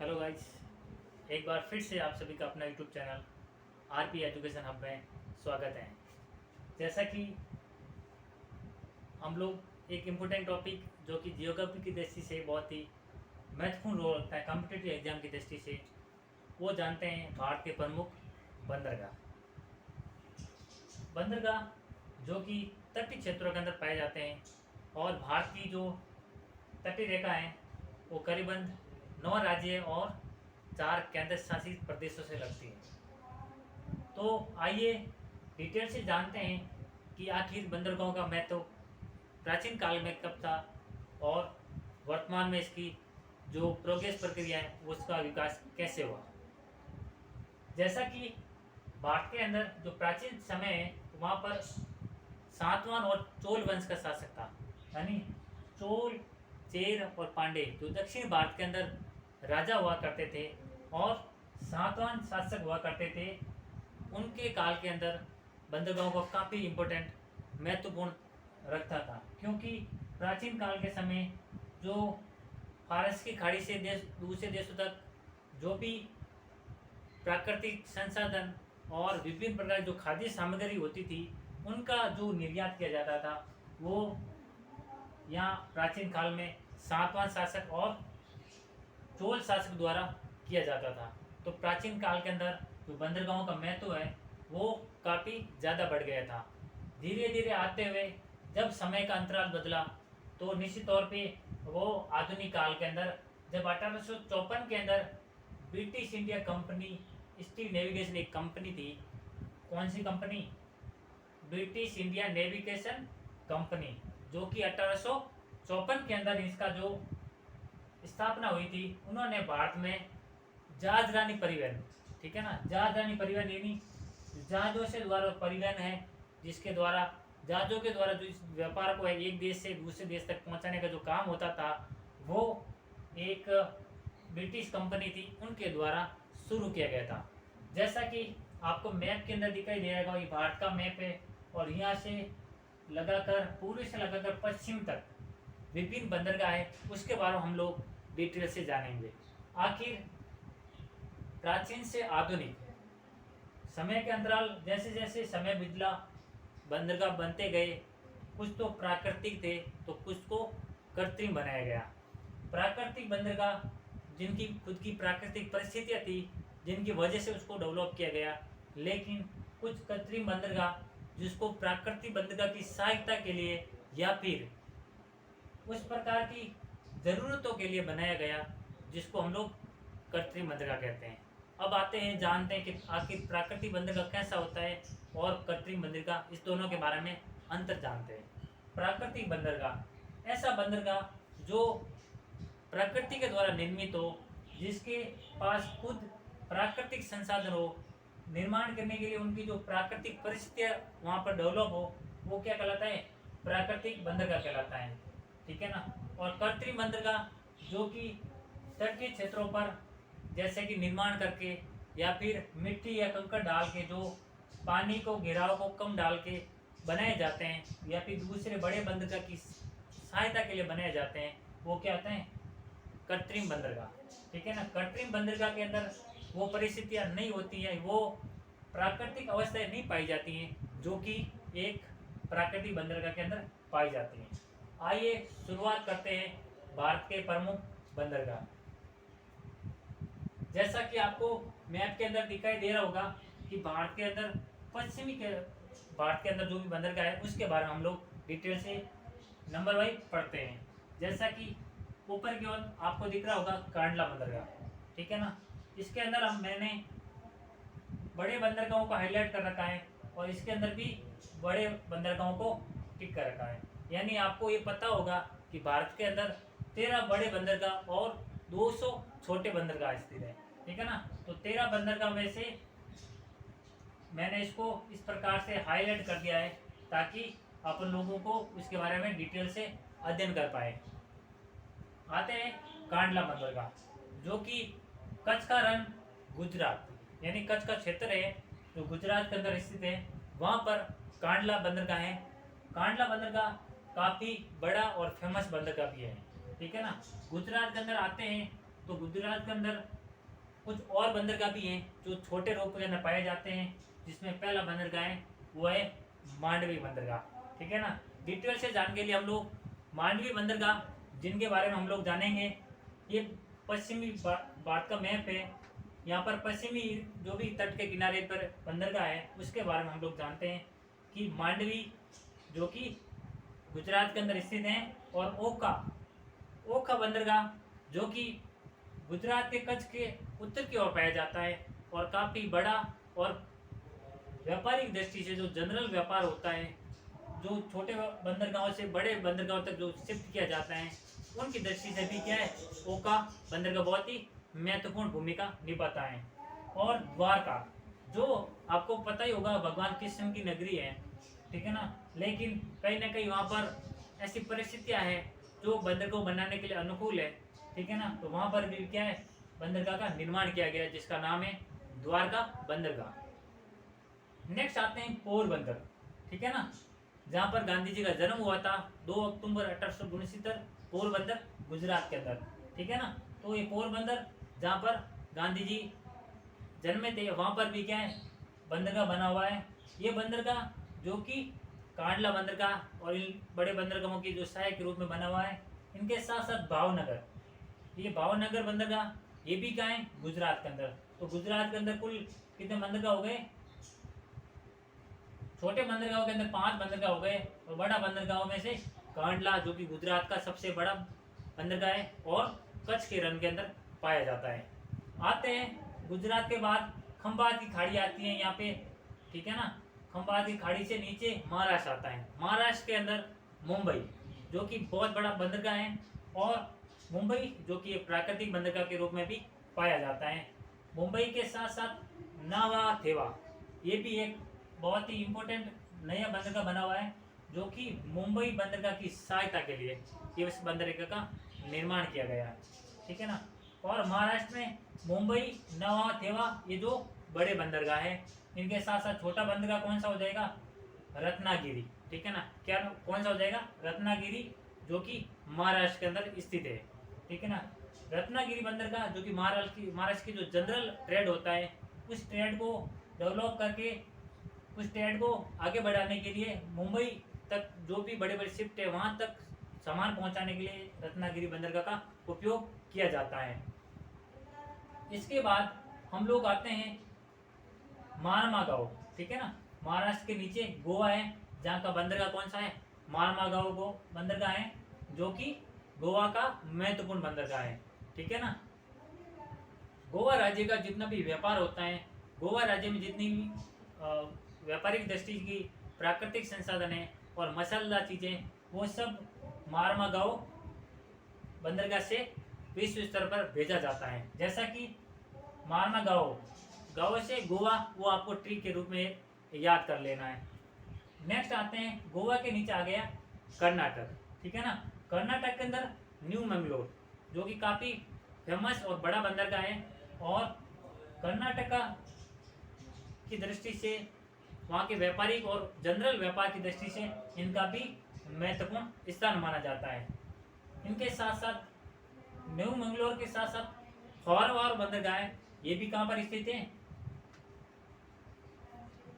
Hello guys, एक बार फिर से आप सभी का अपना YouTube channel RP education hub में स्वागत है। जैसा कि हम लोग एक इम्पोर्टेंट टॉपिक जो कि जियोग्राफी की दृष्टि से बहुत ही महत्वपूर्ण रोल रखता है कॉम्पिटिटिव एग्जाम की दृष्टि से, वो जानते हैं भारत के प्रमुख बंदरगाह। बंदरगाह जो कि तटीय क्षेत्रों के अंदर पाए जाते हैं और भारत की जो तटीय रेखा है वो करीबन 9 राज्य और 4 केंद्र शासित प्रदेशों से लगती है। तो आइए डिटेल से जानते हैं कि आखिर बंदरगाहों का महत्व प्राचीन काल में कब था और वर्तमान में इसकी जो प्रोग्रेस प्रक्रिया है उसका विकास कैसे हुआ। जैसा कि भारत के अंदर जो प्राचीन समय है वहाँ पर सातवाहन और चोल वंश का शासक था, यानी चोल, चेर और पांडे जो दक्षिण भारत के अंदर राजा हुआ करते थे और सातवाहन शासक हुआ करते थे। उनके काल के अंदर बंदरगाहों को काफ़ी इम्पोर्टेंट महत्वपूर्ण रखता था, क्योंकि प्राचीन काल के समय जो फारस की खाड़ी से दूसरे देशों तक जो भी प्राकृतिक संसाधन और विभिन्न प्रकार की जो खाद्य सामग्री होती थी उनका जो निर्यात किया जाता था वो यहाँ प्राचीन काल में सातवाहन शासक और चोल शासक द्वारा किया जाता था। तो प्राचीन काल के अंदर जो बंदरगाहों का महत्व है वो काफ़ी ज़्यादा बढ़ गया था। धीरे धीरे आते हुए जब समय का अंतराल बदला तो निश्चित तौर पे वो आधुनिक काल के अंदर जब 1854 के अंदर British India company east navigation एक कंपनी थी। कौन सी company? British India navigation company, जो कि 1854 के अंदर इसका जो स्थापना हुई थी। उन्होंने भारत में जहाजरानी परिवहन, ठीक है ना, जहाजरानी परिवहन यानी जहाज़ों से द्वारा परिवहन है, जिसके द्वारा जहाज़ों के द्वारा जो इस व्यापार को एक देश से दूसरे देश तक पहुंचाने का जो काम होता था वो एक ब्रिटिश कंपनी थी उनके द्वारा शुरू किया गया था। जैसा कि आपको मैप के अंदर दिखाई दे रहा है, ये भारत का मैप है और यहाँ से लगाकर पूर्व से लगाकर पश्चिम तक विभिन्न बंदरगाह है, उसके बारे में हम लोग डिटेल से जानेंगे। आखिर प्राचीन से आधुनिक समय के अंतराल जैसे जैसे समय बदला बंदरगाह बनते गए। कुछ तो प्राकृतिक थे तो कुछ को कृत्रिम बनाया गया। प्राकृतिक बंदरगाह जिनकी खुद की प्राकृतिक परिस्थितियाँ थी जिनकी वजह से उसको डेवलप किया गया, लेकिन कुछ कृत्रिम बंदरगाह जिसको प्राकृतिक बंदरगाह की सहायता के लिए या फिर उस प्रकार की ज़रूरतों के लिए बनाया गया जिसको हम लोग कृत्रिम बंदरगाह कहते हैं। अब आते हैं जानते हैं कि आखिर प्राकृतिक बंदरगाह कैसा होता है और कृत्रिम बंदरगाह, इस दोनों के बारे में अंतर जानते हैं। प्राकृतिक बंदरगाह ऐसा बंदरगाह जो प्रकृति के द्वारा निर्मित हो, जिसके पास खुद प्राकृतिक संसाधन हो, निर्माण करने के लिए उनकी जो प्राकृतिक परिस्थितियाँ वहाँ पर डेवलप हो, वो क्या कहलाता है? प्राकृतिक बंदरगाह कहलाता है, ठीक है ना। और कृत्रिम बंदरगाह जो कि तटीय क्षेत्रों पर जैसे कि निर्माण करके या फिर मिट्टी या कंकड़ डाल के जो पानी को घेराव को कम डाल के बनाए जाते हैं या फिर दूसरे बड़े बंदरगाह की सहायता के लिए बनाए जाते हैं, वो क्या होते हैं? कृत्रिम बंदरगाह, ठीक है ना। कृत्रिम बंदरगाह के अंदर वो परिस्थितियाँ नहीं होती हैं, वो प्राकृतिक अवस्थाएं नहीं पाई जाती हैं जो कि एक प्राकृतिक बंदरगाह के अंदर पाई जाती हैं। आइए शुरुआत करते हैं भारत के प्रमुख बंदरगाह। जैसा कि आपको मैप के अंदर दिखाई दे रहा होगा कि भारत के अंदर भारत के अंदर जो भी बंदरगाह है उसके बारे में हम लोग डिटेल से नंबर वाइज पढ़ते हैं। जैसा कि ऊपर की ओर आपको दिख रहा होगा कांडला बंदरगाह, ठीक है ना। इसके अंदर मैंने बड़े बंदरगाहों को हाईलाइट कर रखा है और इसके अंदर भी बड़े बंदरगाहों को टिक कर रखा है। यानी आपको ये पता होगा कि भारत के अंदर 13 बड़े बंदरगाह और 200 छोटे बंदरगाह स्थित है, ठीक है ना। तो 13 बंदरगाह में से मैंने इसको इस प्रकार से हाईलाइट कर दिया है ताकि अपन लोगों को उसके बारे में डिटेल से अध्ययन कर पाए। आते हैं कांडला बंदरगाह जो कि कच्छ का रण गुजरात यानी कच्छ का क्षेत्र है जो गुजरात के अंदर स्थित है, वहाँ पर कांडला बंदरगाह है। कांडला बंदरगाह काफ़ी बड़ा और फेमस बंदरगाह भी है, ठीक है ना। गुजरात के अंदर आते हैं तो गुजरात के अंदर कुछ और बंदरगाह भी हैं जो छोटे रूप के अंदर पाए जाते हैं, जिसमें पहला बंदरगाह है वो है मांडवी बंदरगाह। ठीक है ना। डिटेल से जानने के लिए हम लोग मांडवी बंदरगाह जिनके बारे में हम लोग जानेंगे, ये पश्चिमी भारत का मैप है। यहाँ पर पश्चिमी जो भी तट के किनारे पर बंदरगाह है उसके बारे में हम लोग जानते हैं कि मांडवी जो कि गुजरात के अंदर स्थित है, और ओखा ओखा बंदरगाह जो कि गुजरात के कच्छ के उत्तर की ओर पाया जाता है, और काफ़ी बड़ा और व्यापारिक दृष्टि से जो जनरल व्यापार होता है, जो छोटे बंदरगाहों से बड़े बंदरगाहों तक जो शिफ्ट किया जाता है, उनकी दृष्टि से भी क्या है, ओखा बंदरगाह बहुत ही महत्वपूर्ण भूमिका निभाता है। और द्वारका जो आपको पता ही होगा भगवान कृष्ण की नगरी है, ठीक है ना, लेकिन कहीं ना कहीं वहाँ पर ऐसी परिस्थितियाँ हैं जो बंदरगाह को बनाने के लिए अनुकूल है, ठीक है ना, तो वहाँ पर भी क्या है, बंदरगाह का निर्माण किया गया जिसका नाम है द्वारका बंदरगाह। नेक्स्ट आते हैं पोरबंदर, ठीक है ना, जहाँ पर गांधी जी का जन्म हुआ था 2 अक्टूबर 1869 पोरबंदर गुजरात के अंदर, ठीक है ना। तो ये पोरबंदर जहाँ पर गांधी जी जन्मे थे, वहाँ पर भी क्या है, बंदरगाह बना हुआ है। ये बंदरगाह जो कि कांडला बंदरगाह और इन बड़े बंदरगाहों की जो सहायक के रूप में बना हुआ है, इनके साथ साथ भावनगर, ये भावनगर बंदरगाह ये भी कहाँ है, गुजरात के अंदर। तो गुजरात के अंदर कुल कितने बंदरगाह हो गए, छोटे बंदरगाहों के अंदर 5 बंदरगाह हो गए, और बड़ा बंदरगाहों में से कांडला जो कि गुजरात का सबसे बड़ा बंदरगाह है और कच्छ के रण के अंदर पाया जाता है। आते हैं गुजरात के बाद खंबात की खाड़ी आती है यहाँ पे, ठीक है ना। खंबात की खाड़ी से नीचे महाराष्ट्र आता है। महाराष्ट्र के अंदर मुंबई जो कि बहुत बड़ा बंदरगाह है, और मुंबई जो कि एक प्राकृतिक बंदरगाह के रूप में भी पाया जाता है। मुंबई के साथ साथ नावाथेवा ये भी एक बहुत ही इम्पोर्टेंट नया बंदरगाह बना हुआ है, जो कि मुंबई बंदरगाह की सहायता के लिए ये इस बंदरगाह का निर्माण किया गया है, ठीक है ना। और महाराष्ट्र में मुंबई, नवाथेवा ये जो बड़े बंदरगाह है, इनके साथ साथ छोटा बंदरगाह कौन सा हो जाएगा, रत्नागिरी, ठीक है ना। क्या कौन सा हो जाएगा, रत्नागिरी, जो कि महाराष्ट्र के अंदर स्थित है, ठीक है ना। रत्नागिरी बंदरगाह जो कि महाराष्ट्र की जो जनरल ट्रेड होता है, उस ट्रेड को डेवलप करके उस ट्रेड को आगे बढ़ाने के लिए मुंबई तक जो भी बड़े बड़े शिफ्ट है वहाँ तक सामान पहुँचाने के लिए रत्नागिरी बंदरगाह का उपयोग किया जाता है। इसके बाद हम लोग आते हैं मारमागांव, ठीक है ना। महाराष्ट्र के नीचे गोवा है, जहाँ का बंदरगाह कौन सा है, मारमागांव गो बंदरगाह है, जो कि गोवा का महत्वपूर्ण बंदरगाह है, ठीक है ना। गोवा राज्य का जितना भी व्यापार होता है, गोवा राज्य में जितनी भी व्यापारिक दृष्टि की प्राकृतिक संसाधन है और मसालेदार चीज़ें, वो सब मारमागांव बंदरगाह से विश्व स्तर पर भेजा जाता है। जैसा कि मारमागांव गांव से गोवा, वो आपको ट्री के रूप में याद कर लेना है। नेक्स्ट आते हैं, गोवा के नीचे आ गया कर्नाटक, ठीक है ना। कर्नाटक के अंदर न्यू मंगलोर जो कि काफ़ी फेमस और बड़ा बंदरगाह है, और कर्नाटका की दृष्टि से वहाँ के व्यापारिक और जनरल व्यापार की दृष्टि से इनका भी महत्वपूर्ण स्थान माना जाता है। इनके साथ साथ न्यू मंगलोर के साथ साथ फॉरवार बंदरगाह है, ये भी कहाँ पर स्थित है,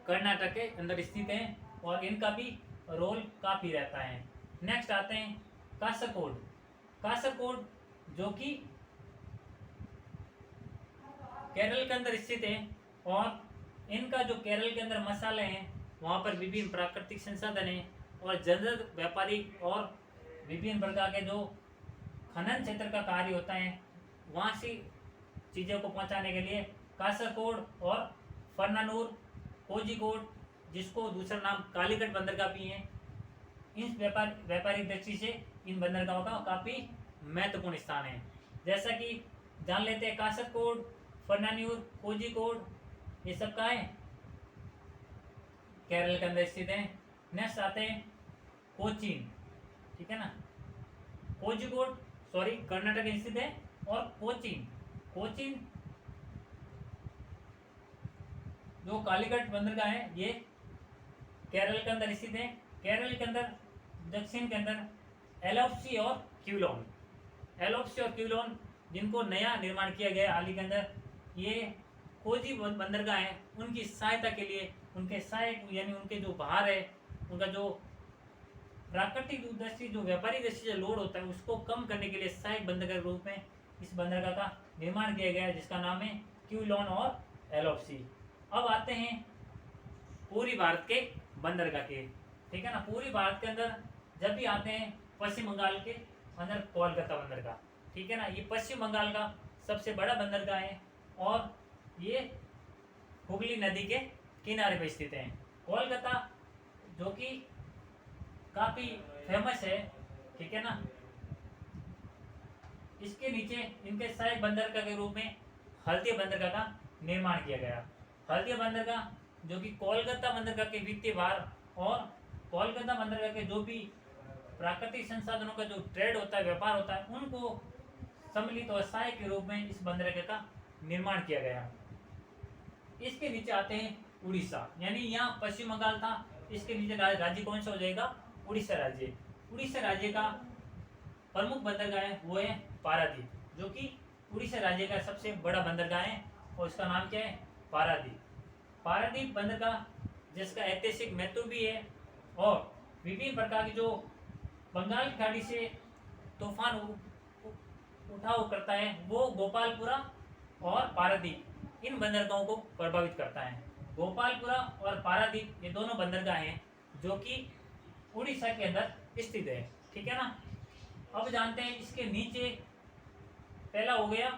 कर्नाटक के अंदर स्थित है, और इनका भी रोल काफ़ी रहता है। नेक्स्ट आते हैं कासरकोड। कासरकोड जो कि केरल के अंदर स्थित है, और इनका जो केरल के अंदर मसाले हैं, वहाँ पर विभिन्न प्राकृतिक संसाधन हैं, और जनरल व्यापारिक और विभिन्न प्रकार के जो खनन क्षेत्र का कार्य होता है, वहाँ से चीज़ों को पहुँचाने के लिए कासरकोड और फर्नानूर, कोझिकोड, जिसको दूसरा नाम कालीकट बंदरगाह भी है, इस व्यापारिक दृष्टि से इन बंदरगाहों का काफ़ी महत्वपूर्ण स्थान है। जैसा कि जान लेते हैं, कासरकोड, फर्नान्यूर, कोझिकोड ये सब का है, केरल के अंदर स्थित है। नेक्स्ट आते हैं कोचीन, ठीक है ना। कोझिकोड कर्नाटक में स्थित है, और कोचीन जो कालीकट बंदरगाह है, ये केरल के अंदर स्थित है। केरल के अंदर दक्षिण के अंदर एलोप्सी और क्यूलोन जिनको नया निर्माण किया गया हाल ही के अंदर, ये खोजी बंदरगाह हैं, उनकी सहायता के लिए, उनके सहायक यानी उनके जो बाहर है, उनका जो प्राकृतिक दृष्टि जो व्यापारिक दृष्टि से लोड होता है उसको कम करने के लिए सहायक बंदरगाह के रूप में इस बंदरगाह का निर्माण किया गया है, जिसका नाम है क्यूलॉन और एलओसी। अब आते हैं पूरी भारत के बंदरगाह के, ठीक है ना। पूरी भारत के अंदर जब भी आते हैं पश्चिम बंगाल के अंदर कोलकाता बंदरगाह, ठीक है ना। ये पश्चिम बंगाल का सबसे बड़ा बंदरगाह है और ये हुगली नदी के किनारे पर स्थित है। कोलकाता जो कि काफ़ी फेमस है, ठीक है ना। इसके नीचे इनके सहायक बंदरगाह के रूप में हल्दिया बंदरगाह का निर्माण किया गया। हल्दिया बंदरगाह जो कि कोलकाता बंदरगाह के वित्तीय भार और कोलकाता बंदरगाह के जो भी प्राकृतिक संसाधनों का जो ट्रेड होता है, व्यापार होता है, उनको सम्मिलित और सहायक के रूप में इस बंदरगाह का निर्माण किया गया। इसके नीचे आते हैं उड़ीसा, यानी यहाँ पश्चिम बंगाल था, इसके नीचे राज्य कौन सा हो जाएगा, उड़ीसा राज्य। उड़ीसा राज्य का प्रमुख बंदरगाह है वो है पारादीप, जो कि उड़ीसा राज्य का सबसे बड़ा बंदरगाह है और इसका नाम क्या है, पारादीप। पारादीप बंदरगाह जिसका ऐतिहासिक महत्व भी है और विभिन्न प्रकार की जो बंगाल की खाड़ी से तूफान उठाव करता है वो गोपालपुरा और पारादीप इन बंदरगाहों को प्रभावित करता है। गोपालपुरा और पारादीप ये दोनों बंदरगाह हैं जो कि उड़ीसा के अंदर स्थित है, ठीक है ना। अब जानते हैं इसके नीचे पहला हो गया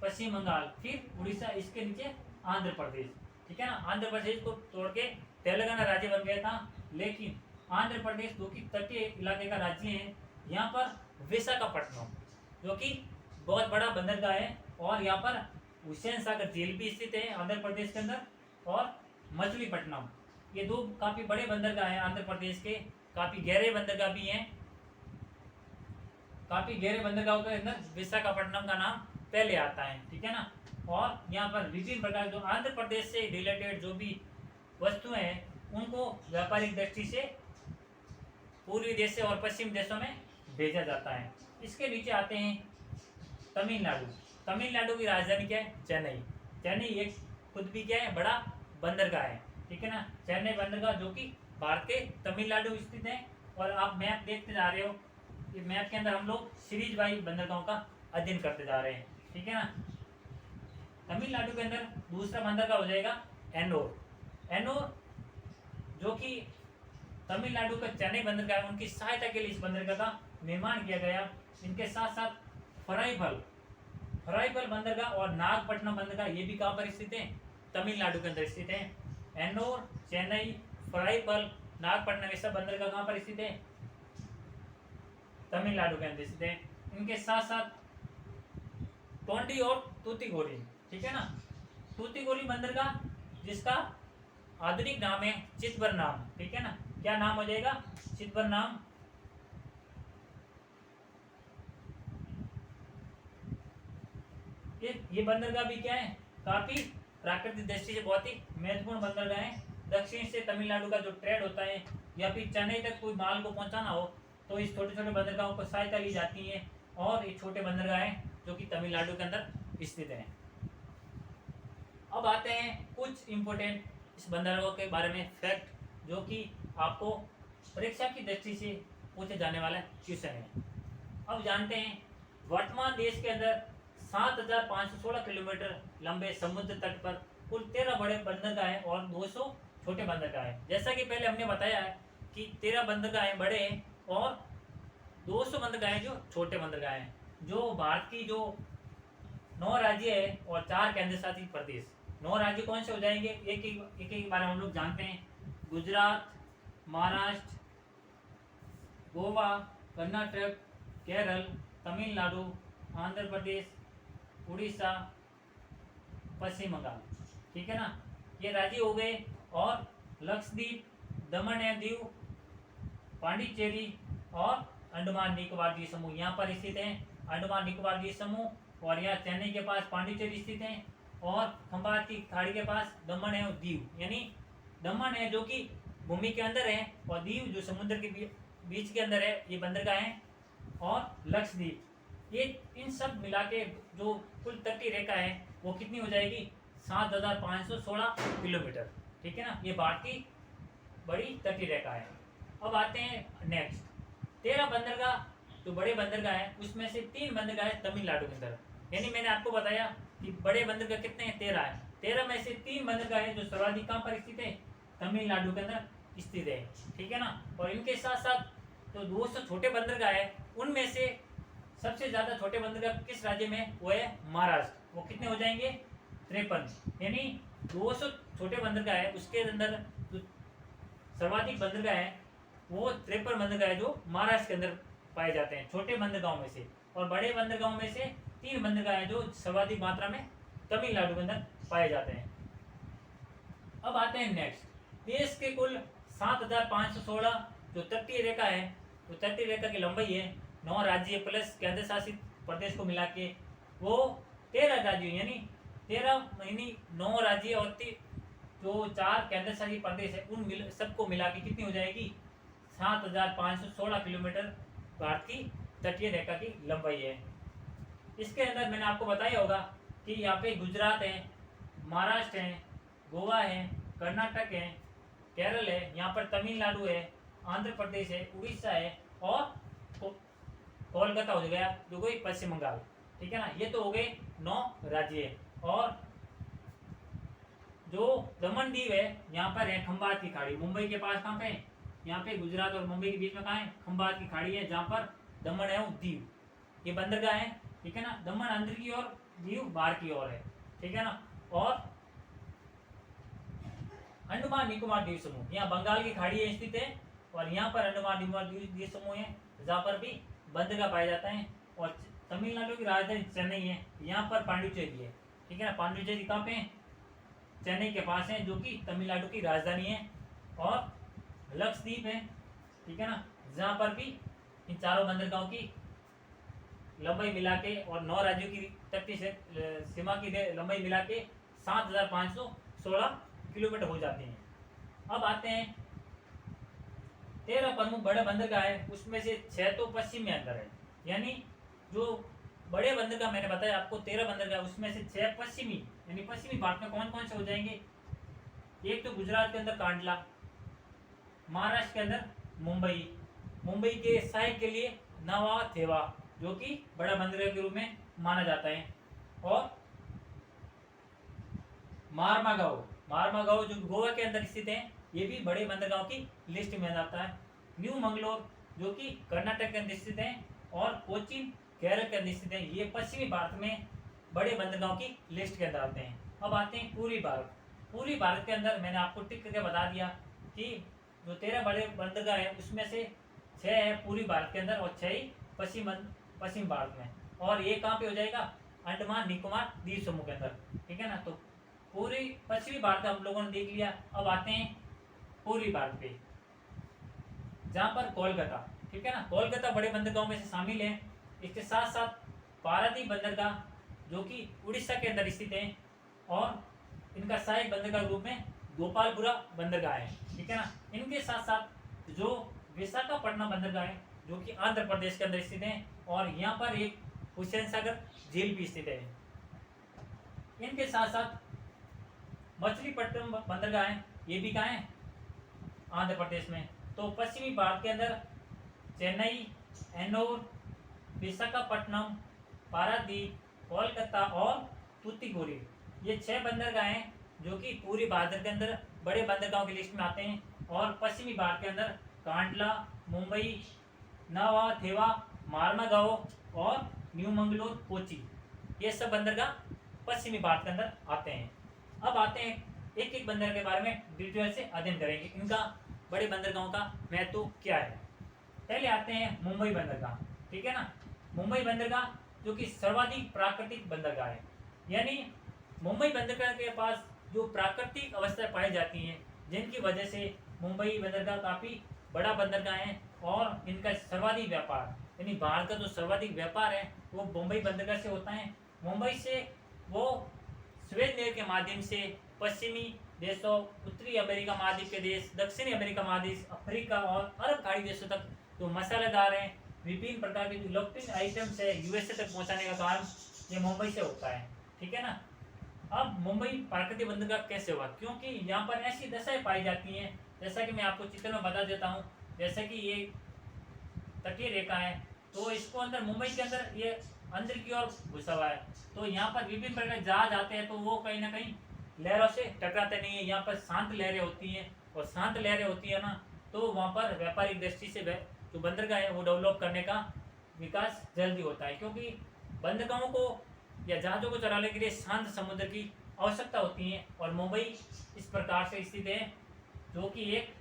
पश्चिम बंगाल, फिर उड़ीसा, इसके नीचे आंध्र प्रदेश, ठीक है ना। आंध्र प्रदेश को तोड़ के तेलंगाना राज्य बन गया था, लेकिन आंध्र प्रदेश जो कि तटीय इलाके का राज्य है, यहाँ पर विशाखापट्टनम जो कि बहुत बड़ा बंदरगाह है और यहाँ पर हुसैन सागर झील भी स्थित है आंध्र प्रदेश के अंदर, और मछलीपट्टनम, ये दो काफ़ी बड़े बंदरगाह हैं आंध्र प्रदेश के। काफ़ी गहरे बंदरगाह भी हैं, काफ़ी गहरे बंदरगाहों के अंदर विशाखापट्टनम का नाम पहले आता है, ठीक है ना। और यहाँ पर विभिन्न प्रकार जो आंध्र प्रदेश से रिलेटेड जो भी वस्तुएं हैं उनको व्यापारिक दृष्टि से पूर्वी देश से और पश्चिम देशों में भेजा जाता है। इसके नीचे आते हैं तमिलनाडु। तमिलनाडु की राजधानी क्या है, चेन्नई। चेन्नई एक खुद भी क्या है, बड़ा बंदरगाह है, ठीक है ना। चेन्नई बंदरगाह जो कि भारत के तमिलनाडु स्थित है। और आप मैप देखते जा रहे हो, ये मैप के अंदर हम लोग सीरीज वाइज बंदरगाहों का अध्ययन करते जा रहे हैं, ठीक है ना। तमिलनाडु के अंदर दूसरा बंदरगाह हो जाएगा एन्नोर। एन्नोर जो कि तमिलनाडु का चेन्नई बंदरगाह है, उनकी सहायता के लिए इस बंदरगाह का निर्माण किया गया। इनके साथ साथ फराइबल बंदरगाह और नागपट्टनम बंदरगाह ये भी कहाँ पर स्थित है, तमिलनाडु के अंदर स्थित है। एन्नोर, चेन्नई, फराइबल, नागपट्टनम ये सब बंदरगाह कहाँ पर स्थित है, तमिलनाडु के अंदर स्थित है। इनके साथ साथ टोंडी और तूतीकोरिन, ठीक है ना। तूतीकोरिन बंदरगाह जिसका आधुनिक नाम है चिदंबरम, ठीक है ना। क्या नाम हो जाएगा, चिदंबरम। ये बंदरगाह भी क्या है, काफी प्राकृतिक दृष्टि से बहुत ही महत्वपूर्ण बंदरगाह है। दक्षिण से तमिलनाडु का जो ट्रेड होता है या फिर चेन्नई तक कोई माल को पहुंचाना हो तो इस छोटे छोटे बंदरगाहों को सहायता ली जाती है और ये छोटे बंदरगाह हैं जो कि तमिलनाडु के अंदर स्थित हैं। अब आते हैं कुछ इम्पोर्टेंट इस बंदरगाह के बारे में फैक्ट जो कि आपको परीक्षा की दृष्टि से पूछे जाने वाला क्वेश्चन है। अब जानते हैं वर्तमान देश के अंदर 7,516 किलोमीटर लंबे समुद्र तट पर कुल 13 बड़े बंदरगाह हैं और 200 छोटे बंदरगाह हैं। जैसा कि पहले हमने बताया है कि 13 बंदरगाह बड़े हैं और 200 बंदरगाह हैं जो छोटे बंदरगाह हैं। जो भारत की जो 9 राज्य है और 4 केंद्र शासित प्रदेश, 9 राज्य कौन से हो जाएंगे, एक एक बारे में हम लोग जानते हैं। गुजरात, महाराष्ट्र, गोवा, कर्नाटक, केरल, तमिलनाडु, आंध्र प्रदेश, उड़ीसा, पश्चिम बंगाल, ठीक है ना। ये राज्य हो गए। और लक्षद्वीप, दमन एवं दीव, पांडिचेरी और अंडमान निकोबार द्वीप समूह यहाँ पर स्थित हैं। अंडमान निकोबार द्वीप समूह और यहाँ चेन्नई के पास पांडिचेरी स्थित है और खंबात की खाड़ी के पास दमन एवं दीव, यानी दमन है जो कि भूमि के अंदर है और दीव जो समुद्र के बीच के अंदर है, ये बंदरगाह हैं। और लक्षद्वीप ये इन सब मिला के जो कुल तटीय रेखा है वो कितनी हो जाएगी, 7,516 किलोमीटर। ठीक है ना, ये भारत की बड़ी तटीय रेखा है। अब आते हैं नेक्स्ट, 13 बंदरगाह जो बड़े बंदरगाह है उसमें से 3 बंदरगाह है तमिलनाडु के अंदर। यानी मैंने आपको बताया कि बड़े बंदरगाह कितने हैं, 13 है। 13 में से 3 बंदरगाह है जो सर्वाधिक कहाँ पर स्थित है, तमिलनाडु के अंदर स्थित है। ठीक है ना, और इनके साथ साथ जो 200 छोटे बंदरगाह है उनमें से सबसे ज्यादा छोटे बंदरगाह किस राज्य में, वो है महाराष्ट्र। वो कितने हो जाएंगे, 53। यानी 200 छोटे बंदरगाह है उसके अंदर जो सर्वाधिक बंदरगाह है वो 53 बंदरगाह है जो महाराष्ट्र के अंदर पाए जाते हैं छोटे बंदरगाहों में से। और बड़े बंदरगाहों में से 3 बंदरगाह है जो सर्वाधिक मात्रा में तमिलनाडु के अंदर पाए जाते हैं। अब आते हैं नेक्स्ट, देश के कुल 7,516 जो तटीय रेखा है, तो तटीय रेखा की लंबाई है 9 राज्य प्लस केंद्र शासित प्रदेश को मिला के वो 13 राज्य यानी 9 राज्य और जो 4 केंद्र शासित प्रदेश है उन सबको मिला के कितनी हो जाएगी, 7,516 किलोमीटर भारत की तटीय रेखा की लंबाई है। इसके अंदर मैंने आपको बताया होगा कि यहाँ पे गुजरात है, महाराष्ट्र है, गोवा है, कर्नाटक है, केरल है, यहाँ पर तमिलनाडु है, आंध्र प्रदेश है, उड़ीसा है और कोलकाता हो गया जो कोई पश्चिम बंगाल। ठीक है ना, ये तो हो गए 9 राज्य। और जो दमन दीव है यहाँ पर है खंबात की खाड़ी, मुंबई के पास कहाँ पे है, यहाँ पे गुजरात और मुंबई के बीच में कहाँ है, खंबात की खाड़ी है जहाँ पर दमन है वो दीव, ये बंदरगाह है। ठीक है ना, दमन अंदर की ओर, दीव बाहर की ओर है। ठीक है ना, और अंडमान निकोबार द्वीप समूह यहाँ बंगाल की खाड़ी है स्थित है और यहाँ पर अंडमान निकोबार द्वीप समूह है जहाँ पर भी बंदरगाह पाए जाते हैं। और तमिलनाडु की राजधानी चेन्नई है, यहाँ पर पांडिचेरी है। ठीक है ना, पांडिचेरी कहाँ पे है, चेन्नई के पास है जो कि तमिलनाडु की राजधानी है। और लक्षद्वीप है, ठीक है ना, जहाँ पर भी इन चारों बंदरगाहों की लंबाई मिला के और 9 राज्यों की तटीय सीमा की लंबाई मिला के 7,516 किलोमीटर हो जाते हैं। अब आते हैं 13 प्रमुख बड़े बंदरगाह है उसमें से 6 तो पश्चिम में अंदर है। यानी जो बड़े बंदरगाह मैंने बताया आपको 13 बंदरगाह उसमें से 6 पश्चिमी, यानी पश्चिमी भारत में कौन कौन से हो जाएंगे, एक तो गुजरात के अंदर कांडला, महाराष्ट्र के अंदर मुंबई, मुंबई के सहायक के लिए नवाथेवा जो कि बड़ा बंदरगाह के रूप में माना जाता है। और मारमागांव जो गोवा के अंदर स्थित है ये भी बड़े बंदरगाहों की लिस्ट में आता है। न्यू मंगलोर जो कि कर्नाटक के अंदर स्थित है और कोचीन केरल के अंदर स्थित है, ये पश्चिमी भारत में बड़े बंदरगाहों की लिस्ट के अंदर आते हैं। अब आते हैं पूर्वी भारत। पूर्वी भारत के अंदर मैंने आपको टिक करके बता दिया कि जो 13 बड़े बंदरगाह है उसमें से 6 है पूर्वी भारत के अंदर और 6 ही पश्चिम भारत में। और ये कहाँ पे हो जाएगा, अंडमान निकोबार द्वीप समूह के अंदर। ठीक है ना, तो पूरी पश्चिमी भारत हम लोगों ने देख लिया। अब आते हैं पूर्वी भारत पे जहाँ पर कोलकाता, ठीक है ना, कोलकाता बड़े बंदरगाहों में से शामिल है। इसके साथ साथ पारादीप बंदरगाह जो कि उड़ीसा के अंदर स्थित है और इनका सहायक बंदरगाह के रूप में गोपालपुरा बंदरगाह है। ठीक है ना, इनके साथ साथ जो विशाखापट्टनम बंदरगाह है जो कि आंध्र प्रदेश के अंदर स्थित है और यहाँ पर एक हुसैन सागर झील भी स्थित है। इनके साथ साथ मछलीपट्टनम बंदरगाह है, ये भी कहाँ है, आंध्र प्रदेश में। तो पश्चिमी भारत के अंदर चेन्नई, एन्नोर, विशाखापट्टनम, पारादीप, कोलकाता और तूतीकोरिन, ये 6 बंदरगाह हैं जो कि पूरी भारत के अंदर बड़े बंदरगाहों की लिस्ट में आते हैं। और पश्चिमी भारत के अंदर कांडला, मुंबई, नवाथेवा, मारमागांव और न्यू मंगलोर, कोची, ये सब बंदरगाह पश्चिमी भारत के अंदर आते हैं। अब आते हैं एक एक बंदरगाह के बारे में डिटेल से अध्ययन करेंगे, इनका बड़े बंदरगाहों का महत्व क्या है। पहले आते हैं मुंबई बंदरगाह। ठीक है ना, मुंबई बंदरगाह जो कि सर्वाधिक प्राकृतिक बंदरगाह है। यानी मुंबई बंदरगाह के पास जो प्राकृतिक अवस्था पाई जाती हैं जिनकी वजह से मुंबई बंदरगाह काफ़ी बड़ा बंदरगाह है और इनका सर्वाधिक व्यापार, यानी भारत का जो सर्वाधिक व्यापार है वो मुंबई बंदरगाह से होता है। मुंबई से वो स्वेज नहर के माध्यम से पश्चिमी देशों, उत्तरी अमेरिका महाद्वीप के देश, दक्षिणी अमेरिका महाद्वीप, अफ्रीका और अरब खाड़ी देशों तक जो मसालेदार हैं विभिन्न प्रकार के जो इलेक्ट्रॉनिक आइटम्स है यूएसए तक पहुंचाने का काम ये मुंबई से होता है, ठीक है ना। अब मुंबई प्राकृतिक बंदरगाह कैसे हुआ, क्योंकि यहाँ पर ऐसी दशाएं पाई जाती हैं, जैसा कि मैं आपको चित्र में बता देता हूँ। जैसे कि ये तटीय रेखा है, तो इसको अंदर मुंबई के अंदर ये अंदर की ओर घुसा हुआ है, तो यहाँ पर विभिन्न प्रकार के जहाज आते हैं, तो वो कहीं ना कहीं लहरों से टकराते नहीं है। यहाँ पर शांत लहरें होती हैं, और शांत लहरें होती है ना, तो वहाँ पर व्यापारिक दृष्टि से जो बंदरगाह है वो डेवलप करने का विकास जल्दी होता है, क्योंकि बंदरगाहों को या जहाज़ों को चलाने के लिए शांत समुद्र की आवश्यकता होती है। और मुंबई इस प्रकार से स्थित है, जो कि एक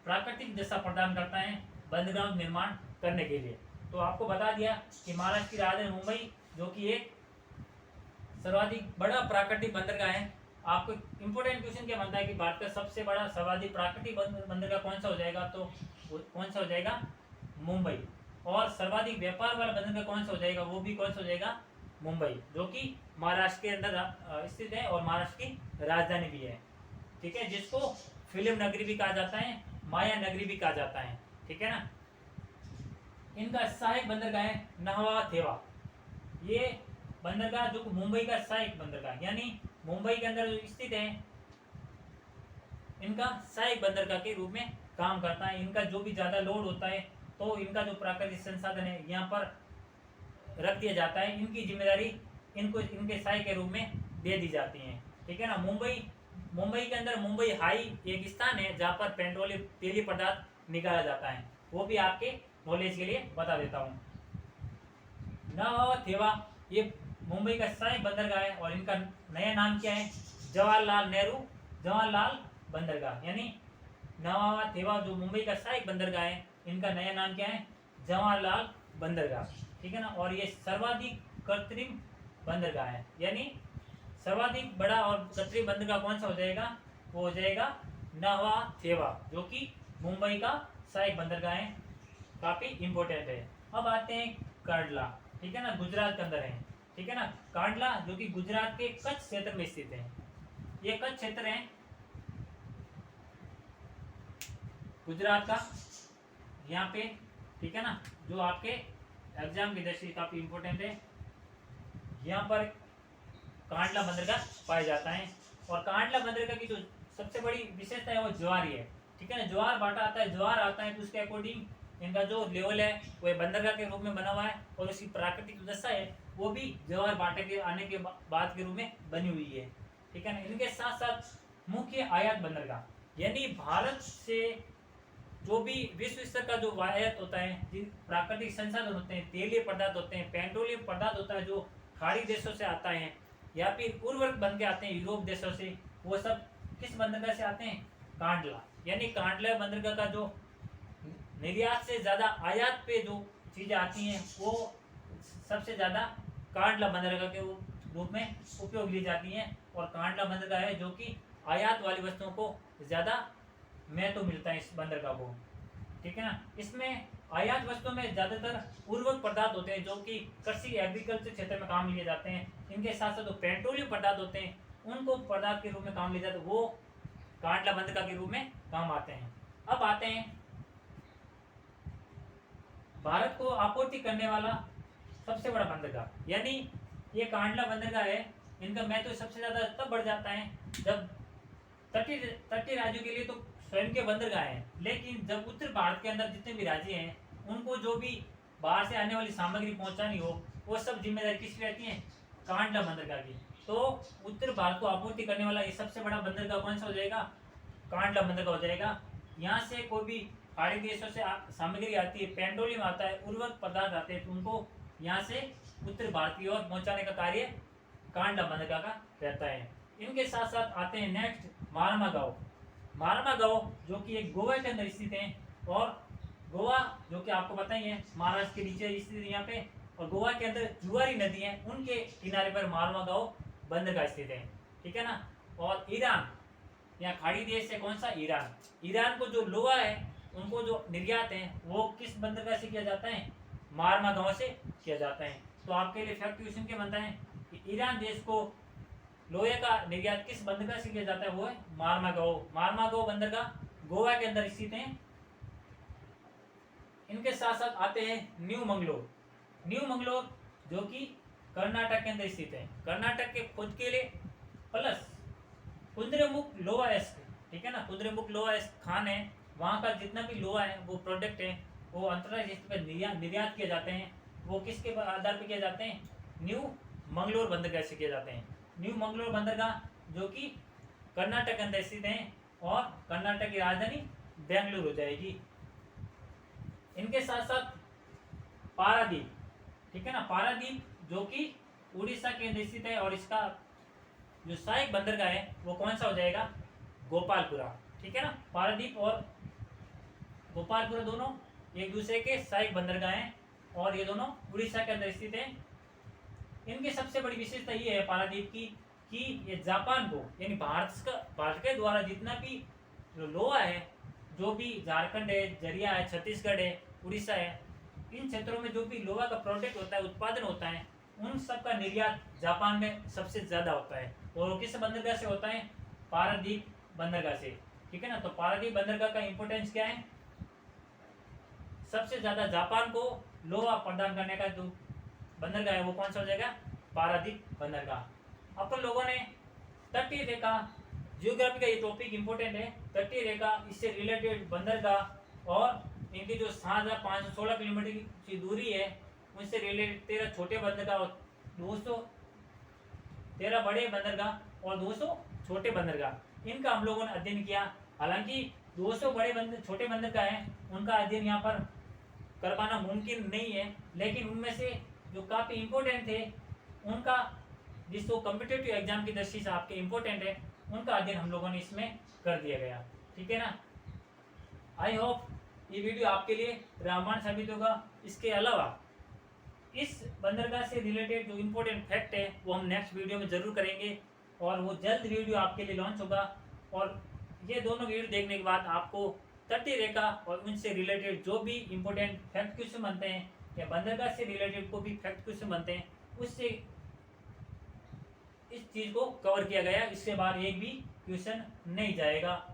प्राकृतिक दशा प्रदान करता है बंदरगाह निर्माण करने के लिए। तो आपको बता दिया कि महाराष्ट्र की राजधानी मुंबई जो कि एक सर्वाधिक बड़ा प्राकृतिक बंदरगाह है। आपको इंपोर्टेंट क्वेश्चन क्या बनता है कि भारत का सबसे बड़ा सर्वाधिक प्राकृतिक बंदरगाह कौन सा हो जाएगा, तो कौन सा हो जाएगा, मुंबई। और सर्वाधिक व्यापार वाला बंदरगाह कौन सा हो जाएगा, वो भी कौन सा हो जाएगा, मुंबई, जो कि महाराष्ट्र के अंदर स्थित है और महाराष्ट्र की राजधानी भी है, ठीक है, जिसको फिल्म नगरी भी कहा जाता है, माया नगरी भी कहा जाता है, ठीक है ना। इनका सहायक बंदरगाह है नाहवा थेवा। ये बंदरगाह जो मुंबई का सहायक बंदरगाह यानी मुंबई के अंदर जो स्थित है, इनका सहायक बंदरगाह के रूप में काम करता है। इनका जो भी ज्यादा लोड होता है तो इनका जो प्राकृतिक संसाधन है यहाँ पर रख दिया जाता है, इनकी जिम्मेदारी इनको इनके सहायक के रूप में दे दी जाती है, ठीक है ना। मुंबई के अंदर मुंबई हाई एक स्थान है जहाँ पर पेट्रोलियम तेलीय पदार्थ निकाला जाता है, वो भी आपके नॉलेज के लिए बता देता हूँ। नाहवा थेवा ये मुंबई का सहायक बंदरगाह है और इनका नया नाम क्या है, जवाहरलाल बंदरगाह। यानी नाहवा थेवा जो मुंबई का सहायक बंदरगाह है, इनका नया नाम क्या है, जवाहरलाल बंदरगाह, ठीक है ना। और ये सर्वाधिक कृत्रिम बंदरगाह है, यानी सर्वाधिक बड़ा और कृत्रिम बंदरगाह कौन सा हो जाएगा, वो हो जाएगा नाहवा थेवा, जो कि मुंबई का सहायक बंदरगाह है, काफी इंपॉर्टेंट है। अब आते हैं कांडला, ठीक है ना, गुजरात के अंदर है, ठीक है ना। कांडला जो कि गुजरात के कच्छ क्षेत्र में स्थित है, ये कच्छ क्षेत्र है गुजरात का, यहाँ पे, ठीक है ना, जो आपके एग्जाम की दृष्टि काफी इंपॉर्टेंट है। यहाँ पर कांडला बंदरगाह पाया जाता है, और कांडला बंदरगाह की जो सबसे बड़ी विशेषता है वो ज्वारी है, ठीक है ना। ज्वार भाटा आता है, ज्वार आता है, तो उसके अकॉर्डिंग इनका जो लेवल है वो बंदरगाह के रूप में बना हुआ है, और उसकी प्राकृतिक दशा है वो भी ज्वार भाटे के आने के बाद के रूप में बनी हुई है, ठीक है ना। इनके साथ साथ मुख्य आयात बंदरगाह, यानी भारत से जो भी विश्व स्तर का जो आयात होता है, जिन प्राकृतिक संसाधन होते हैं, तेलीय पदार्थ होते हैं, पेट्रोलियम पदार्थ होता है, जो खाड़ी देशों से आता है या फिर उर्वरक बन के आते हैं यूरोप देशों से, वो सब किस बंदरगाह से आते हैं, कांडला। यानी कांडला बंदरगाह का जो निर्यात से ज्यादा आयात पे जो चीजें आती हैं वो सबसे ज्यादा कांडला बंदरगाह के रूप में उपयोग ली जाती हैं, और कांडला बंदरगाह है जो कि आयात वाली वस्तुओं को ज्यादा महत्व मिलता है इस बंदरगाह को, ठीक है ना। इसमें आयात वस्तुओं में ज्यादातर उर्वरक पदार्थ होते हैं जो कि कृषि एग्रीकल्चर क्षेत्र में काम लिए जाते हैं। इनके साथ साथ जो पेट्रोलियम पदार्थ होते हैं उनको पदार्थ के रूप में काम लिए जाते हैं, वो कांडला बंदरगाह के रूप में काम आते हैं। अब आते हैं भारत को आपूर्ति करने वाला सबसे बड़ा बंदरगाह, यानी ये कांडला बंदरगाह है। इनका महत्व सबसे ज्यादा तब बढ़ जाता है जब तटीय राज्यों के लिए तो स्वयं के बंदरगाह हैं, लेकिन जब उत्तर भारत के अंदर जितने भी राज्य हैं उनको जो भी बाहर से आने वाली सामग्री पहुंचानी हो, वो सब जिम्मेदारी किसकी रहती है, कांडला बंदरगाह की। तो उत्तर भारत को आपूर्ति करने वाला ये सबसे बड़ा बंदरगाह कौन सा हो जाएगा, कांडला बंदरगाह हो जाएगा। यहाँ से कोई भी पहाड़ी देशों से सामग्री आती है, पेट्रोलियम आता है, उर्वरक पदार्थ आते हैं, तो उनको यहाँ से उत्तर भारत की ओर पहुँचाने का कार्य कांडला बंदरगाह का रहता है। इनके साथ साथ आते हैं नेक्स्ट मारमा गांव जो कि एक गोवा के अंदर स्थित है, और गोवा जो कि आपको पता ही है महाराष्ट्र के नीचे स्थित है यहाँ पे, और गोवा के अंदर जुआरी नदी है, उनके किनारे पर मारमा गांव बंदरगाह स्थित है, ठीक है ना। और ईरान, यहाँ खाड़ी देश है कौन सा, ईरान को जो लोहा है उनको जो निर्यात है वो किस बंदरगाह से किया जाता है, मारमा गांव से किया जाता है। तो आपके लिए फैक्ट क्वेश्चन क्या बनता है कि ईरान देश को लोहे का निर्यात किस बंदरगाह से किया जाता है, वो है मारमा गांव बंदरगाह गोवा के अंदर स्थित है। इनके साथ साथ आते हैं न्यू मंगलोर। न्यू मंगलोर जो कि कर्नाटक के अंदर स्थित है, कर्नाटक के खुद के लिए, प्लस कुद्रेमुख लोहा एस्क, ठीक है ना, कुद्रेमुख लोहा एस्क खान है, वहाँ का जितना भी लोहा है वो प्रोडक्ट है वो अंतर्राष्ट्रीय स्तर पर निर्यात किए जाते हैं। वो किसके आधार पर किए जाते हैं? न्यू मंगलोर बंदरगाह से किए जाते हैं। न्यू मंगलोर बंदरगाह जो कि कर्नाटक के अंदर स्थित है और कर्नाटक की राजधानी बेंगलुरु हो जाएगी। इनके साथ साथ पारादीप, ठीक है ना, पारादीप जो कि उड़ीसा के अंदर स्थित है और इसका जो सहायक बंदरगाह है वो कौन सा हो जाएगा? गोपालपुरा, ठीक है ना। पारादीप और गोपालपुरा दोनों एक दूसरे के सहायक बंदरगाह हैं और ये दोनों उड़ीसा के अंदर स्थित हैं। इनकी सबसे बड़ी विशेषता ये है पारादीप की कि ये जापान को, यानी भारत के द्वारा जितना भी जो लोहा है, जो भी झारखंड है, जरिया है, छत्तीसगढ़ है, उड़ीसा है, इन क्षेत्रों में जो भी लोहा का प्रोडक्ट होता है, उत्पादन होता है, उन सब का निर्यात जापान में सबसे ज़्यादा होता है। और किस बंदरगाह से होता है? पारादीप बंदरगाह से, ठीक है ना। तो पारादीप बंदरगाह का इंपोर्टेंस क्या है? सबसे ज़्यादा जापान को लोहा प्रदान करने का जो बंदरगाह है वो कौन सा हो जाएगा? पारादीप बंदरगाह। अपन लोगों ने तटीय रेखा, जियोग्राफी का ये टॉपिक इंपॉर्टेंट है, तटीय रेखा, इससे रिलेटेड बंदरगाह और इनकी जो 7,516 किलोमीटर की दूरी है उनसे रिलेटेड 13 छोटे बंदरगाह और 213 बड़े बंदरगाह और 200 छोटे बंदरगाह, इनका हम लोगों ने अध्ययन किया। हालांकि 200 छोटे बंदरगाह हैं, उनका अध्ययन यहाँ पर कर पाना मुमकिन नहीं है, लेकिन उनमें से जो काफ़ी इम्पोर्टेंट थे उनका, जिसको कॉम्पिटिटिव एग्जाम की दृष्टि से आपके इम्पोर्टेंट है, उनका अध्ययन हम लोगों ने इसमें कर दिया गया, ठीक है ना। आई होप ये वीडियो आपके लिए रामबाण साबित होगा। इसके अलावा इस बंदरगाह से रिलेटेड जो इम्पोर्टेंट फैक्ट है वो हम नेक्स्ट वीडियो में ज़रूर करेंगे और वो जल्द वीडियो आपके लिए लॉन्च होगा। और ये दोनों वीडियो देखने के बाद आपको तटीय रेखा और उनसे रिलेटेड जो भी इम्पोर्टेंट फैक्ट क्वेश्चन बनते हैं या बंदरगाह से रिलेटेड को भी फैक्ट क्वेश्चन बनते हैं, उससे इस चीज़ को कवर किया गया। इसके बाद एक भी क्वेश्चन नहीं जाएगा।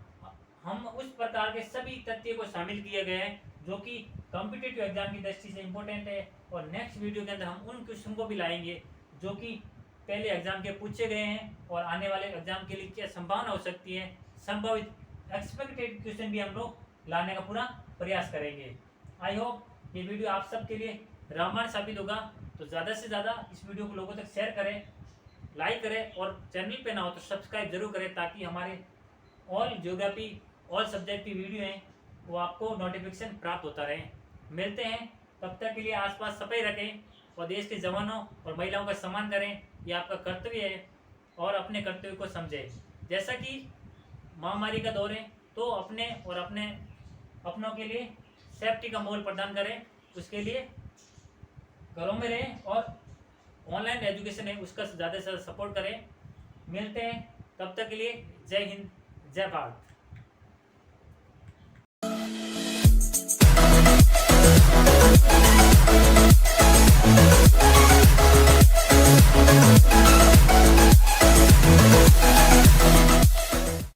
हम उस प्रकार के सभी तथ्य को शामिल किए गए हैं जो कि कॉम्पिटिटिव एग्जाम की दृष्टि से इम्पोर्टेंट है। और नेक्स्ट वीडियो के अंदर हम उन क्वेश्चन को भी लाएंगे जो कि पहले एग्जाम के पूछे गए हैं और आने वाले एग्जाम के लिए क्या संभावना हो सकती है, संभावित एक्सपेक्टेड क्वेश्चन भी हम लोग लाने का पूरा प्रयास करेंगे। आई होप ये वीडियो आप सबके लिए रामबाण साबित होगा। तो ज़्यादा से ज़्यादा इस वीडियो को लोगों तक शेयर करें, लाइक करें और चैनल पे ना हो तो सब्सक्राइब जरूर करें ताकि हमारे ऑल ज्योग्राफी ऑल सब्जेक्ट की वीडियो हैं वो आपको नोटिफिकेशन प्राप्त होता रहे। मिलते हैं, तब तक के लिए आसपास सफाई रखें और देश के जवानों और महिलाओं का सम्मान करें, ये आपका कर्तव्य है और अपने कर्तव्य को समझें। जैसा कि महामारी का दौर है तो अपने और अपनों के लिए सेफ्टी का माहौल प्रदान करें, उसके लिए घरों में रहें और ऑनलाइन एजुकेशन है उसका ज़्यादा से ज़्यादा सपोर्ट करें। मिलते हैं, तब तक के लिए जय हिंद, जय भारत।